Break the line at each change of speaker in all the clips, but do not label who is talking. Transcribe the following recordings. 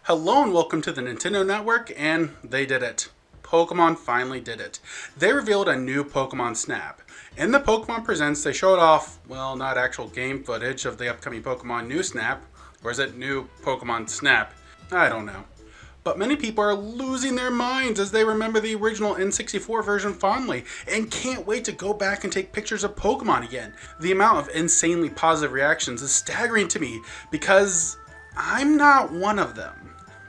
Hello and welcome to the Nintendo Network, and they did it. Pokemon finally did it. They revealed a new Pokemon Snap. In the Pokemon Presents, they showed off, well, not actual game footage of the upcoming Pokemon New Snap, or is it New Pokemon Snap? I don't know. But many people are losing their minds as they remember the original N64 version fondly and can't wait to go back and take pictures of Pokemon again. The amount of insanely positive reactions is staggering to me because I'm not one of them.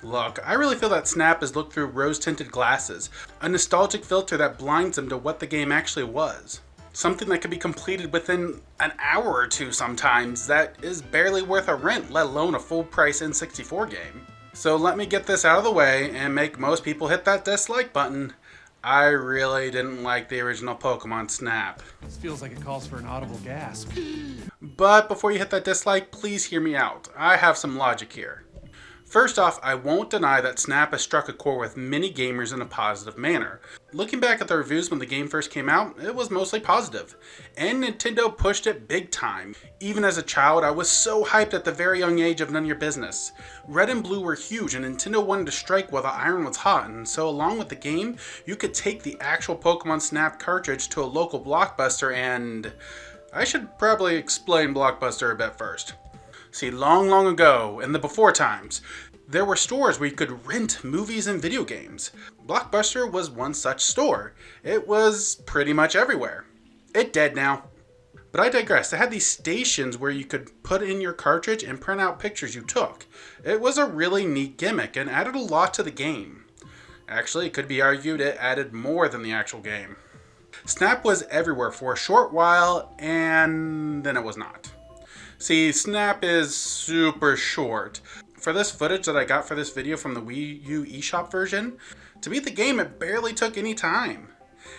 Look, I really feel that Snap is looked through rose-tinted glasses, a nostalgic filter that blinds them to what the game actually was. Something that could be completed within an hour or two sometimes that is barely worth a rent, let alone a full-price N64 game. So let me get this out of the way and make most people hit that dislike button. I really didn't like the original Pokemon Snap.
This feels like it calls for an audible gasp.
But before you hit that dislike, please hear me out. I have some logic here. First off, I won't deny that Snap has struck a chord with many gamers in a positive manner. Looking back at the reviews when the game first came out, it was mostly positive. And Nintendo pushed it big time. Even as a child, I was so hyped at the very young age of None of Your Business. Red and Blue were huge and Nintendo wanted to strike while the iron was hot, and so along with the game, you could take the actual Pokemon Snap cartridge to a local Blockbuster and... I should probably explain Blockbuster a bit first. See, long ago, in the before times, there were stores where you could rent movies and video games. Blockbuster was one such store. It was pretty much everywhere. It's dead now. But I digress. They had these stations where you could put in your cartridge and print out pictures you took. It was a really neat gimmick and added a lot to the game. Actually, it could be argued it added more than the actual game. Snap was everywhere for a short while, and then it was not. See, Snap is super short. For this footage that I got for this video from the Wii U eShop version, to beat the game it barely took any time.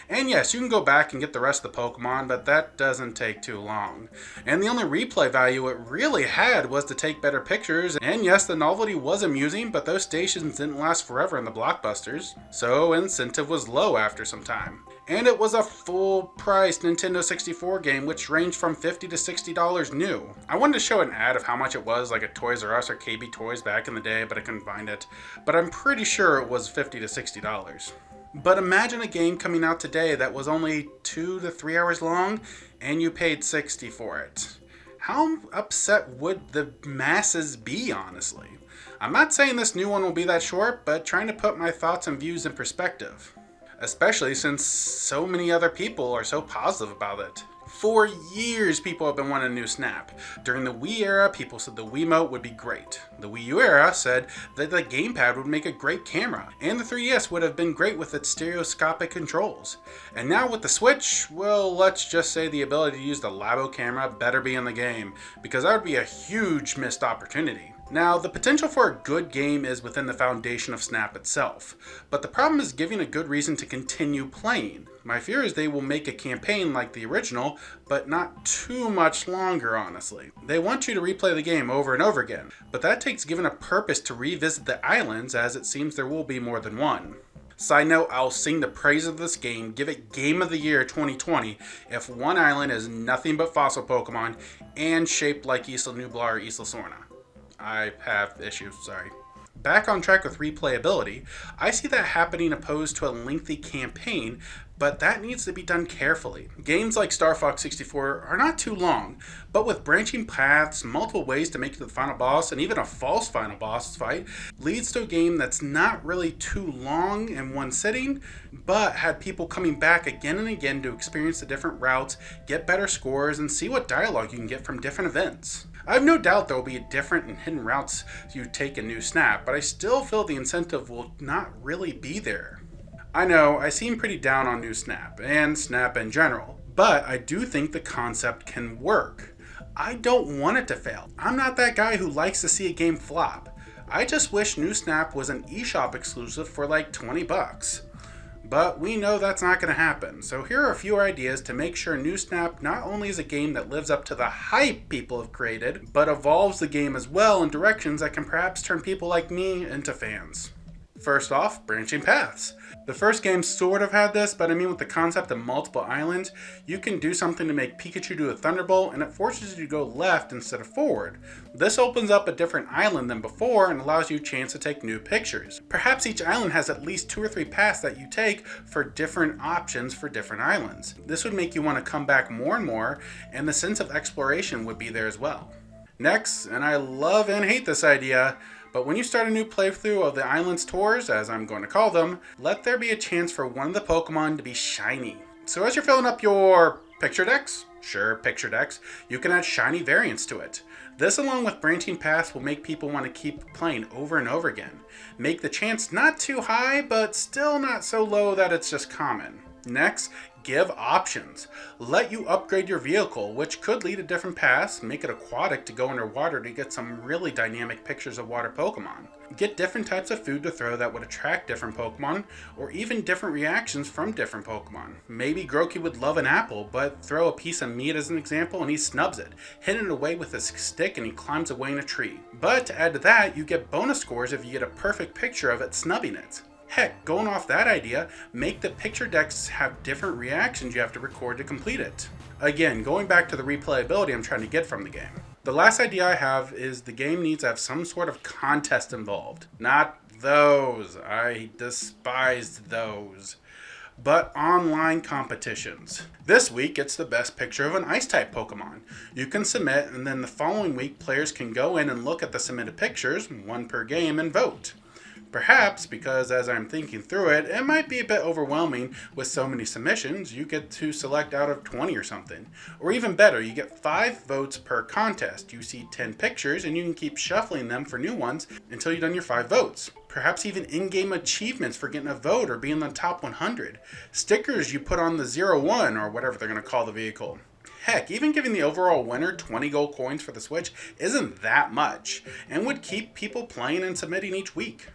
And yes, you can go back and get the rest of the Pokemon, but that doesn't take too long. And the only replay value it really had was to take better pictures, and yes, the novelty was amusing, but those stations didn't last forever in the Blockbusters, so incentive was low after some time. And it was a full-priced Nintendo 64 game, which ranged from $50 to $60 new. I wanted to show an ad of how much it was, like at Toys R Us or KB Toys back in the day, but I couldn't find it. But I'm pretty sure it was $50 to $60. But imagine a game coming out today that was only 2 to 3 hours long, and you paid $60 for it. How upset would the masses be, honestly? I'm not saying this new one will be that short, but trying to put my thoughts and views in perspective. Especially since so many other people are so positive about it. For years, people have been wanting a new Snap. During the Wii era, people said the Wiimote would be great. The Wii U era said that the gamepad would make a great camera, and the 3DS would have been great with its stereoscopic controls. And now with the Switch, well, let's just say the ability to use the Labo camera better be in the game, because that would be a huge missed opportunity. Now, the potential for a good game is within the foundation of Snap itself, but the problem is giving a good reason to continue playing. My fear is they will make a campaign like the original, but not too much longer, honestly. They want you to replay the game over and over again, but that takes giving a purpose to revisit the islands, as it seems there will be more than one. Side note, I'll sing the praise of this game, give it Game of the Year 2020, if one island is nothing but fossil Pokemon and shaped like Isla Nublar or Isla Sorna. I have issues, sorry. Back on track with replayability, I see that happening opposed to a lengthy campaign, but that needs to be done carefully. Games like Star Fox 64 are not too long, but with branching paths, multiple ways to make it to the final boss, and even a false final boss fight, leads to a game that's not really too long in one sitting, but had people coming back again and again to experience the different routes, get better scores, and see what dialogue you can get from different events. I have no doubt there will be different and hidden routes you take in New Snap, but I still feel the incentive will not really be there. I know, I seem pretty down on New Snap, and Snap in general, but I do think the concept can work. I don't want it to fail. I'm not that guy who likes to see a game flop. I just wish New Snap was an eShop exclusive for like $20. But we know that's not going to happen, so here are a few ideas to make sure New Snap not only is a game that lives up to the hype people have created, but evolves the game as well in directions that can perhaps turn people like me into fans. First off, branching paths. The first game sort of had this, but I mean with the concept of multiple islands, you can do something to make Pikachu do a Thunderbolt and it forces you to go left instead of forward. This opens up a different island than before and allows you a chance to take new pictures. Perhaps each island has at least 2 or 3 paths that you take for different options for different islands. This would make you want to come back more and more, and the sense of exploration would be there as well. Next, and I love and hate this idea, but when you start a new playthrough of the Islands Tours, as I'm going to call them, let there be a chance for one of the Pokemon to be shiny. So as you're filling up your picture decks, you can add shiny variants to it. This, along with branching paths, will make people want to keep playing over and over again. Make the chance not too high, but still not so low that it's just common. Next, give options. Let you upgrade your vehicle, which could lead to different paths. Make it aquatic to go underwater to get some really dynamic pictures of water Pokemon. Get different types of food to throw that would attract different Pokemon, or even different reactions from different Pokemon. Maybe Grookey would love an apple, but throw a piece of meat as an example and he snubs it, hitting it away with a stick and he climbs away in a tree. But to add to that, you get bonus scores if you get a perfect picture of it snubbing it. Heck, going off that idea, make the picture decks have different reactions you have to record to complete it. Again, going back to the replayability I'm trying to get from the game. The last idea I have is the game needs to have some sort of contest involved. Not those. I despised those. But online competitions. This week, it's the best picture of an Ice-type Pokemon. You can submit, and then the following week, players can go in and look at the submitted pictures, 1 per game, and vote. Perhaps because as I'm thinking through it, it might be a bit overwhelming with so many submissions. You get to select out of 20 or something. Or even better, you get 5 votes per contest. You see 10 pictures and you can keep shuffling them for new ones until you've done your 5 votes. Perhaps even in-game achievements for getting a vote or being in the top 100. Stickers you put on the 0-1 or whatever they're going to call the vehicle. Heck, even giving the overall winner 20 gold coins for the Switch isn't that much and would keep people playing and submitting each week.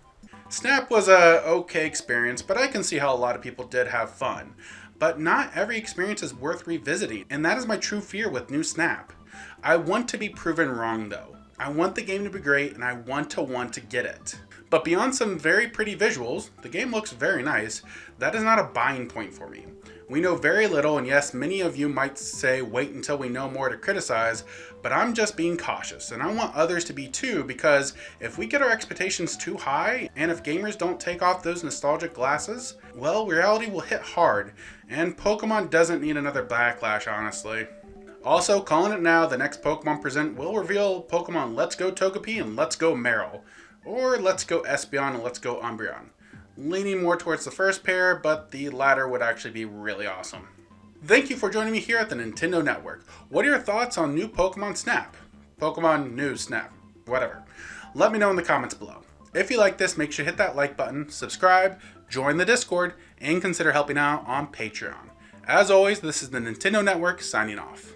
Snap was a okay experience, but I can see how a lot of people did have fun. But not every experience is worth revisiting, and that is my true fear with new Snap. I want to be proven wrong though. I want the game to be great and I want to get it. But beyond some very pretty visuals, the game looks very nice, that is not a buying point for me. We know very little, and yes, many of you might say wait until we know more to criticize, but I'm just being cautious, and I want others to be too, because if we get our expectations too high, and if gamers don't take off those nostalgic glasses, well, reality will hit hard, and Pokemon doesn't need another backlash, honestly. Also, calling it now, the next Pokemon Present will reveal Pokemon Let's Go Togepi and Let's Go Meryl, or Let's Go Espeon and Let's Go Umbreon. Leaning more towards the first pair, but the latter would actually be really awesome. Thank you for joining me here at the Nintendo Network. What are your thoughts on new Pokemon Snap? Pokemon News Snap, whatever. Let me know in the comments below. If you like this, make sure to hit that like button, subscribe, join the Discord, and consider helping out on Patreon. As always, this is the Nintendo Network signing off.